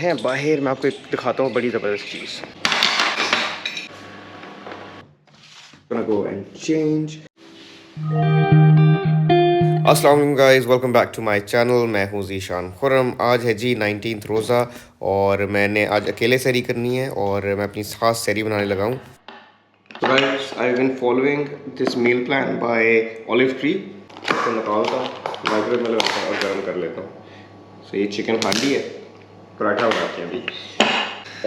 हैं बाहर, मैं आपको एक दिखाता हूँ बड़ी ज़बरदस्त चीज़। Go and change. अस्सलाम वालेकुम guys, welcome back to my channel. मैं हूँ ज़ीशान खुर्रम। आज है जी 19th रोज़ा और मैंने आज अकेले सहरी करनी है और मैं अपनी खास सहरी बनाने लगा हूँ। So guys, I've been following this meal plan by Olive Tree। इसको निकालता हूँ, माइक्रोवेव में लगाता हूँ और गर्म कर लेता हूँ। So ये चिकन हांडी है, पराठा बनाते हैं अभी।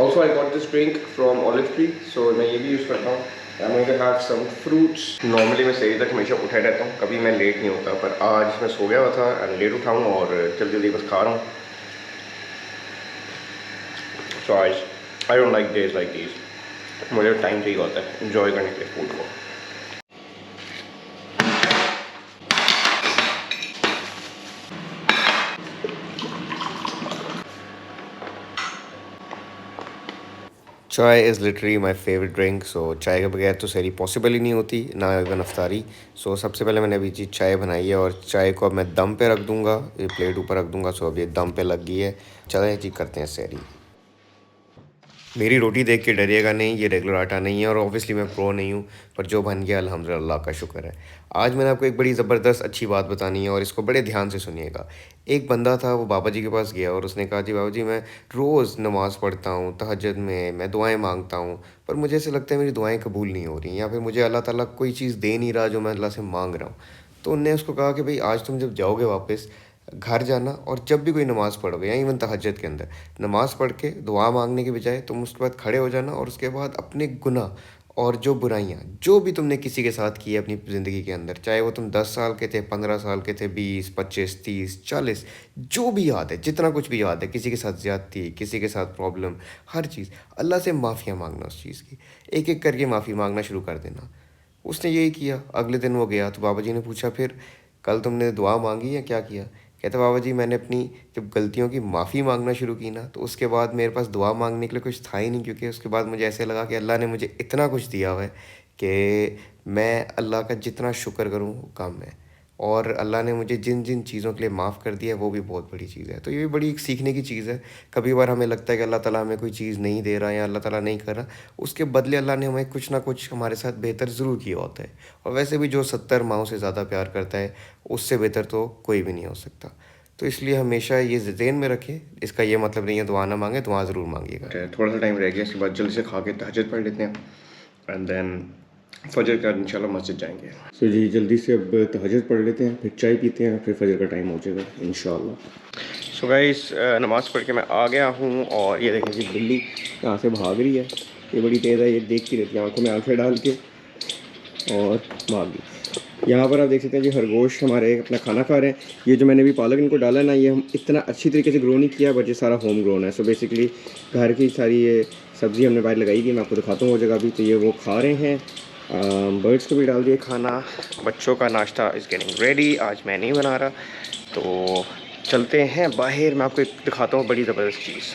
Also I got this drink from Olive Tree, so मैं ये भी यूज़ करता हूँ। I'm going to have some fruits। Normally मैं सही तक हमेशा उठा रहता हूँ, कभी मैं लेट नहीं होता, पर आज मैं सो गया हुआ था और लेट उठा हूँ और जल्दी जल्दी बस खा रहा हूँ। So I don't like days like these। मुझे टाइम चाहिए होता है इंजॉय करने के लिए फूड को। Chai is literally my favourite drink. So chai के बगैर तो सहरी पॉसिबल ही नहीं होती, ना इवन अफ्तारी। सो सबसे पहले मैंने अभी जी चाय बनाई है और चाय को अब मैं दम पे रख दूँगा, ये प्लेट ऊपर रख दूँगा। सो अब ये दम पे लग गई है। चलें जी करते हैं सहरी। मेरी रोटी देख के डरिएगा नहीं, ये रेगुलर आटा नहीं है और ऑब्वियसली मैं प्रो नहीं हूँ, पर जो बन गया अल्हम्दुलिल्लाह का शुक्र है। आज मैंने आपको एक बड़ी ज़बरदस्त अच्छी बात बतानी है और इसको बड़े ध्यान से सुनिएगा। एक बंदा था, वो बाबा जी के पास गया और उसने कहा जी बाबा जी, मैं रोज़ नमाज़ पढ़ता हूँ, तहज्जुद में मैं दुआएं मांगता हूँ, पर मुझे ऐसे लगता है मेरी दुआएं कबूल नहीं हो रही या फिर मुझे अल्लाह ताला कोई चीज़ दे नहीं रहा जो मैं अल्लाह से मांग रहा हूँ। तो उनने उसको कहा कि भाई आज तुम जब जाओगे वापस घर जाना और जब भी कोई नमाज़ पढ़ोगे या इवन तहज्जुद के अंदर नमाज़ पढ़ के दुआ मांगने के बजाय तुम उसके बाद खड़े हो जाना और उसके बाद अपने गुनाह और जो बुराइयाँ जो भी तुमने किसी के साथ की है अपनी ज़िंदगी के अंदर, चाहे वो तुम 10 साल के थे, 15 साल के थे, 20, 25, 30, 40, जो भी याद है, जितना कुछ भी याद है, किसी के साथ ज़्यादती, किसी के साथ प्रॉब्लम, हर चीज़ अल्लाह से माफ़िया मांगना उस चीज़ की, एक एक करके माफ़ी मांगना शुरू कर देना। उसने यही किया। अगले दिन वो गया तो बाबा जी ने पूछा, फिर कल तुमने दुआ मांगी या क्या किया? कहता बाबा जी, मैंने अपनी जब गलतियों की माफ़ी मांगना शुरू की ना, तो उसके बाद मेरे पास दुआ मांगने के लिए कुछ था ही नहीं, क्योंकि उसके बाद मुझे ऐसे लगा कि अल्लाह ने मुझे इतना कुछ दिया हुआ है कि मैं अल्लाह का जितना शुक्र करूँ वो कम है। और अल्लाह ने मुझे जिन जिन चीज़ों के लिए माफ़ कर दिया है वो भी बहुत बड़ी चीज़ है। तो ये भी बड़ी एक सीखने की चीज़ है। कभी बार हमें लगता है कि अल्लाह ताला हमें कोई चीज़ नहीं दे रहा या अल्लाह ताला नहीं कर रहा, उसके बदले अल्लाह ने हमें कुछ ना कुछ हमारे साथ बेहतर ज़रूर किया होता है। और वैसे भी जो 70 माओं से ज़्यादा प्यार करता है, उससे बेहतर तो कोई भी नहीं हो सकता। तो इसलिए हमेशा ये ज़हन में रखें, इसका ये मतलब नहीं है दुआ ना मांगे, दुआ ज़रूर मांगिएगा। थोड़ा सा टाइम रह गया, इसके बाद जल्दी से खा के तहज्जुद पढ़ लेते हैं एंड देन फजर का इंशाल्लाह मस्जिद जाएंगे। सो जी जल्दी से अब तहज्जुद पढ़ लेते हैं, फिर चाय पीते हैं, फिर फजर का टाइम हो जाएगा इंशाल्लाह। सो गाइस, नमाज़ पढ़ के मैं आ गया हूँ और ये देखें कि बिल्ली यहाँ से भाग रही है। ये बड़ी तेज़ है, ये देखती रहती है आँखों में आँखें डाल के और भाग गई। यहाँ पर आप देख सकते हैं जी खरगोश हमारे अपना खाना खा रहे हैं। ये जो मैंने अभी पालक इनको डाला है ना, ये हम इतना अच्छी तरीके से ग्रो नहीं किया, बट ये सारा होम ग्रोन है। सो बेसिकली घर की सारी ये सब्ज़ी हमने बाहर लगाई थी, मैं आपको दिखाता हूँ वो जगह भी। तो ये वो खा रहे हैं। बर्ड्स को भी डाल दिए खाना। बच्चों का नाश्ता इज़ गेटिंग रेडी। आज मैं नहीं बना रहा, तो चलते हैं बाहर, मैं आपको एक दिखाता हूँ बड़ी ज़बरदस्त चीज़।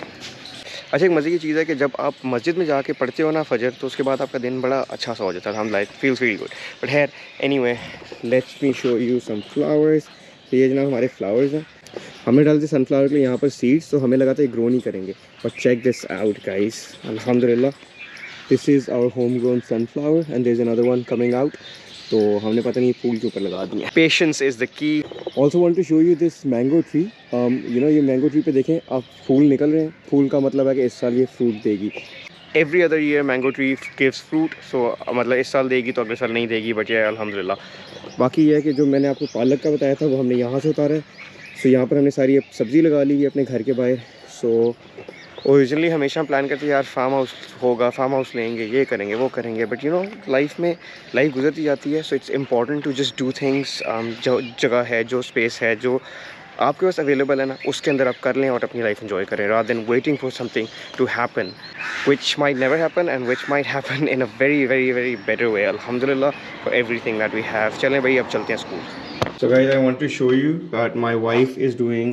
अच्छा, एक मज़े की चीज़ है कि जब आप मस्जिद में जाके पढ़ते हो ना फजर, तो उसके बाद आपका दिन बड़ा अच्छा सा हो जाता है। हम like feels very good. But खैर anyway, let's me show you some flowers. तो ये जनाब हमारे फ्लावर्स हैं। हमने डाल दिए सनफ्लावर के लिए यहाँ पर सीड्स, तो हमें लगा था ये ग्रो नहीं करेंगे, but check this out guys, अल्हम्दुलिल्लाह this is our home grown sunflower and there is another one coming out. तो हमने पता नहीं फूल के ऊपर लगा दिया। Patience is the key. Also want to show you this mango tree. ये मैंगो ट्री पे देखें आप, फूल निकल रहे हैं। फूल का मतलब है कि इस साल ये फ्रूट देगी। Every other year mango tree gives fruit. So मतलब इस साल देगी तो अगले साल नहीं देगी, बट ये अल्हम्दुलिल्लाह। बाकी ये है कि जो मैंने आपको पालक का बताया था वो हमने यहाँ से उतारा है। सो यहाँ पर हमने सारी सब्ज़ी लगा ली है अपने घर के बाहर। सो ओरिजिनली हमेशा प्लान करते हैं यार फार्म हाउस होगा, फार्म हाउस लेंगे, ये करेंगे वो करेंगे, बट यू नो लाइफ में लाइफ गुजरती जाती है। So it's important to just do things. जो जगह है, जो स्पेस है, जो आपके पास अवेलेबल है ना, उसके अंदर आप कर लें और अपनी लाइफ एंजॉय करें, rather than waiting for something to happen which might never happen and which might happen in a very very very better way. Alhamdulillah for everything that we have. चलें भाई, अब चलते हैं school. So guys, I want to show you that my wife is doing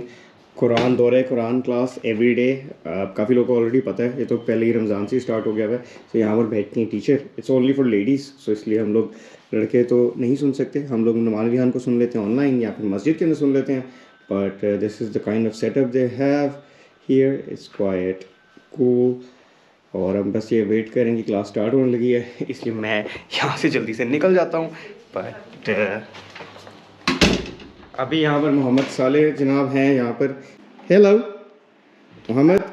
Quran दौरे Quran class every day. काफ़ी लोगों को already पता है, ये तो पहले ही रमज़ान से स्टार्ट हो गया है। सो यहाँ पर बैठती हैं teacher. It's only for ladies, so इसलिए हम लोग लड़के तो नहीं सुन सकते। हम लोग नमाज़ रिहान को सुन लेते हैं ऑनलाइन या फिर मस्जिद के अंदर सुन लेते हैं। But this is the kind of setup they have here it's quite cool. और हम बस ये वेट करें कि क्लास स्टार्ट होने लगी है, इसलिए मैं यहाँ से जल्दी से निकल जाता हूँ। बट अभी यहाँ पर मोहम्मद साले जनाब हैं यहाँ पर। हेलो मोहम्मद,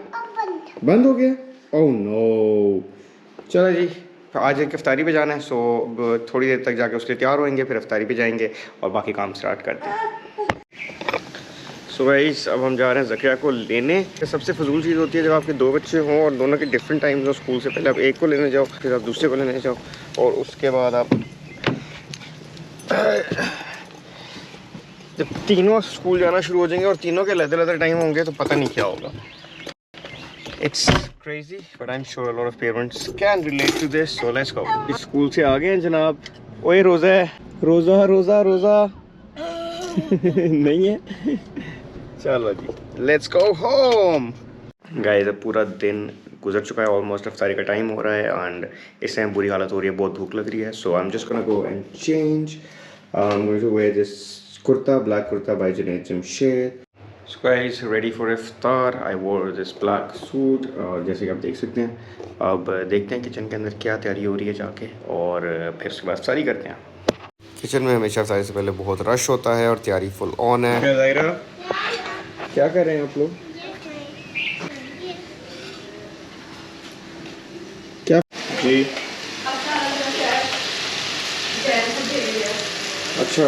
बंद हो गया? Oh no. चलो जी, आज एक इफ्तारी पे जाना है, सो थोड़ी देर तक जाके उसके लिए तैयार होएंगे, फिर इफ्तारी पे जाएंगे और बाकी काम स्टार्ट करते हैं। सो गाइस, अब हम जा रहे हैं ज़किया को लेने। सबसे फजूल चीज़ होती है जब आपके दो बच्चे हों और दोनों के डिफरेंट टाइम्स हो स्कूल से। पहले आप एक को लेने जाओ, फिर आप दूसरे को लेने जाओ, और उसके बाद आप जब तीनों स्कूल जाना शुरू हो जाएंगे और तीनों के अलग-अलग टाइम होंगे तो पता नहीं क्या होगा। It's crazy, but I'm sure a lot of parents can relate to this. So let's go. इस स्कूल से आ गए हैं जनाब। ओए रोज़ा है, रोज़ा रोज़ा रोज़ा नहीं है। चलो जी, let's go home. गाइस, अब पूरा दिन गुजर चुका है, ऑलमोस्ट इफ्तारी का टाइम हो रहा है एंड इस टाइम बुरी हालत हो रही है, बहुत भूख लग रही है। So I am just gonna go and change. I am going to wear this kurta, black kurta by Junaid Jamshed. So guys, ready for iftar. I wore this black suit और जैसे कि आप देख सकते हैं। अब देखते हैं किचन के अंदर क्या तैयारी हो रही है जाके, और फिर उसके बाद इफ्तारी करते हैं। किचन में हमेशा इफ्तारी से पहले बहुत रश होता है और तैयारी फुल ऑन है। क्या ज़ाहिरा, क्या कर रहे हैं आप लोग? क्या जी? अच्छा,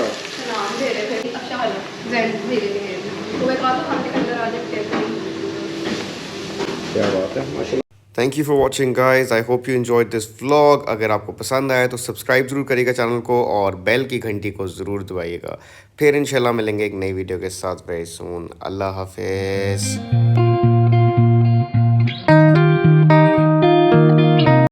क्या बात है, माशाल्लाह। Thank you for watching guys, I hope you enjoyed this vlog. अगर आपको पसंद आया तो सब्सक्राइब ज़रूर करिएगा चैनल को और बेल की घंटी को ज़रूर दबाइएगा। फिर इंशाल्लाह मिलेंगे एक नई वीडियो के साथ वेरी सून। अल्लाह हाफिज़।